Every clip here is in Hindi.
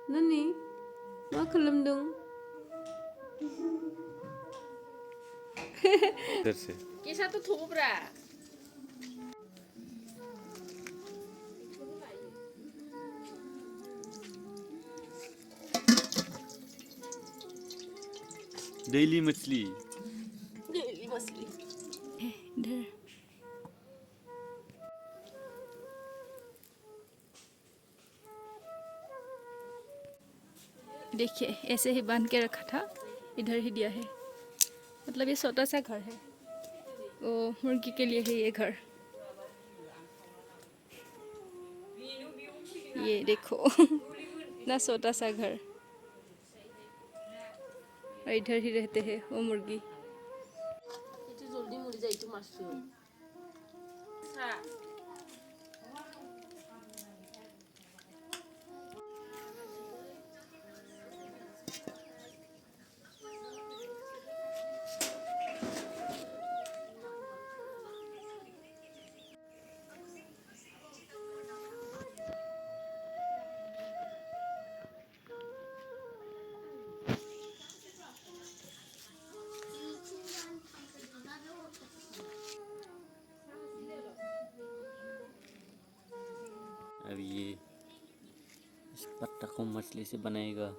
Nani? Ma खालामदों? इधर से कैसा तो थोबरा डेली मछली डेली मछली इधर देखिए ऐसे ही बांध के रखा था, इधर ही दिया है। मतलब ये छोटा सा घर है, वो मुर्गी के लिए है ये घर। ये देखो ना छोटा सा घर, और इधर ही रहते हैं वो मुर्गी। itu জলদি মরে যায় itu মাশরুম अब ये इस पत्ता को मछली से बनाएगा।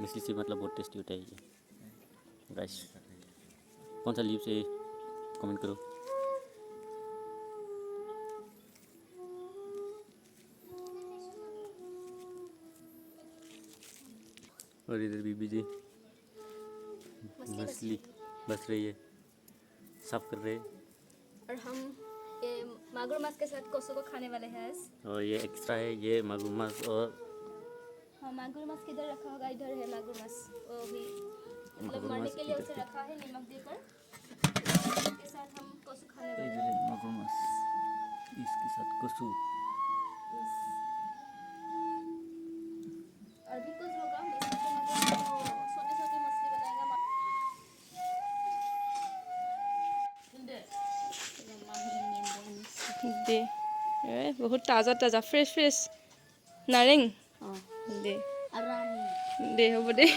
मछली से मतलब बहुत टेस्टी होता है ये गाइस। कौन सा लीव से कमेंट करो। और इधर बीबी जी मछली बच रही है, साफ कर रहे हैं। और हम ये मागुर माछ के साथ कोसो को खाने वाले हैं आज। और ये एक्स्ट्रा है, ये मागुर माछ। और हाँ, मागुर माछ किधर रखा होगा? इधर है मागुर माछ, वो भी मतलब मागुर मरने माछ के लिए इधर उसे है। रखा है नमक देकर। इसके साथ हम कोसो खाने वाले हैं। मागुर माछ इसके साथ कुसु। और भी कुछ होगा, इसमें तो मतलब छोटी छोटी मछली बनाएगा। दे बहुत ताज़ा ताज़ा फ्रेश फ्रेश नारें दे दे हो दे।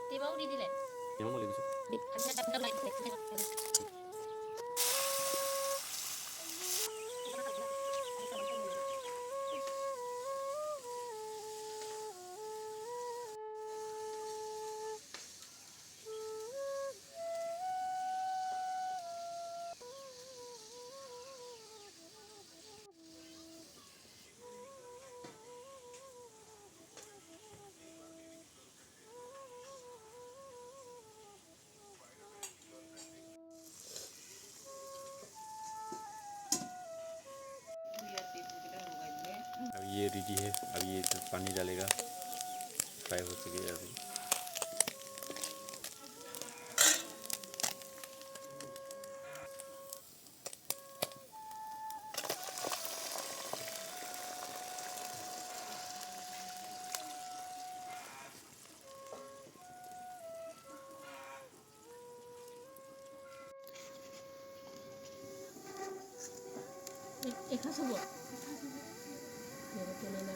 Di mau di dile. Yang boleh besok. अब ये रेडी है, अब ये तो पानी डालेगा, फ्राई हो चुकी है अभी। Eka subo. Meron na na.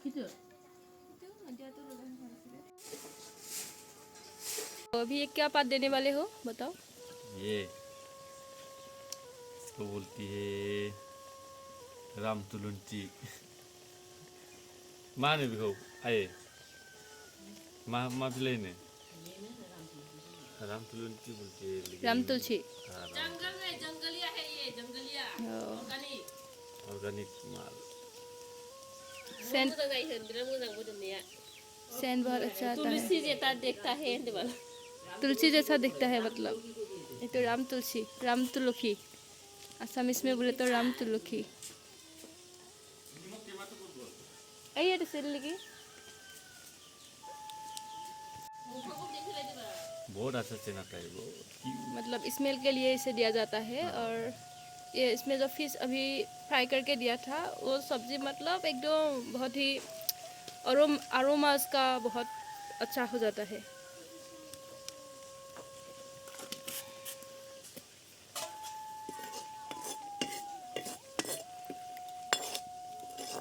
Gitu. तो अभी ये क्या पात देने वाले हो बताओ? ये इसको बोलती है राम तुलुंची। माँ ने भी हो आए माँ भी लेने राम तुलुंची बोलती है, लेकिन राम तुलसी। हाँ, Janggal में जंगलिया है ऑर्गेनिक माल। सेंट तो गई है बिना मुझे बोलने सेंट बहुत अच्छा आता है। तुलसी जैसा देखता है हिंद वाला तुलसी जैसा दिखता है मतलब। ये तो राम तुलसी, राम तुलसी। असमिस में बोले तो राम तुलसी। आइए तो सिल लगी। बहुत अच्छा सेंट आता है वो। मतलब स्मेल के लिए इसे दिया जाता है। और ये इसमें जो फिश अभी फ्राई करके दिया था वो सब्जी मतलब एकदम बहुत ही अरोमा का बहुत अच्छा हो जाता है।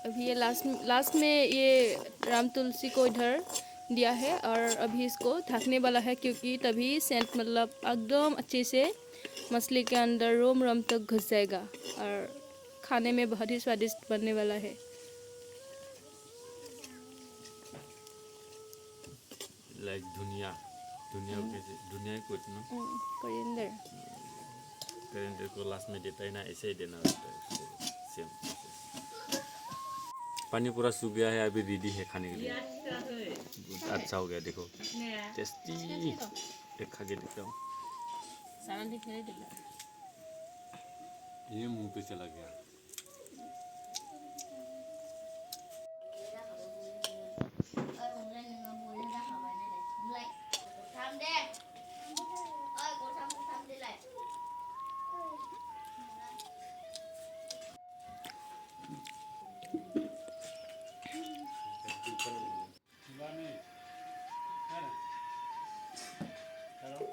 अभी ये लास्ट में ये राम तुलसी को इधर दिया है और अभी इसको ढकने वाला है क्योंकि तभी सेंट मतलब एकदम अच्छे से मछली के अंदर रोम रोम तक घुस जाएगा और खाने में बहुत ही स्वादिष्ट बनने वाला है। लाइक दुनिया दुनिया को इतना कोरिएंडर। करेंडर को लास्ट में देता है ना, ऐसे ही देना होता है उसको। सेम पानी पूरा सूख गया है, अभी रेडी है खाने के लिए। बहुत अच्छा हो गया, देखो टेस्टी। एक खा के देखता हूँ। सारा दिखाई दे ये मुंह पे चला गया।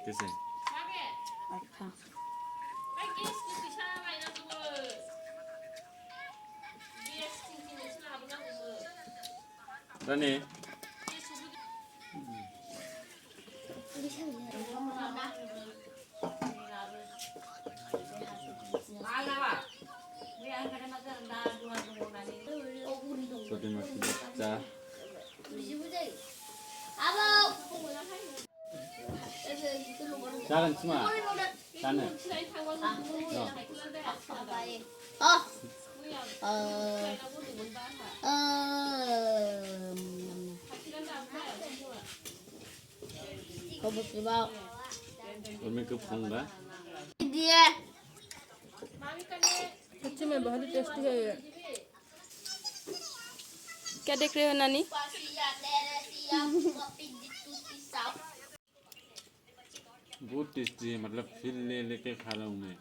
कैसे? अच्छा रानी छोटी मछली बच्चा जागोन सिमा जानो और मैं कब खाऊंगा? सच्ची में बहुत ही टेस्टी है ये। क्या देख रहे हो नानी? बहुत टेस्टी है, मतलब फिर लेके खा रहा हूँ मैं।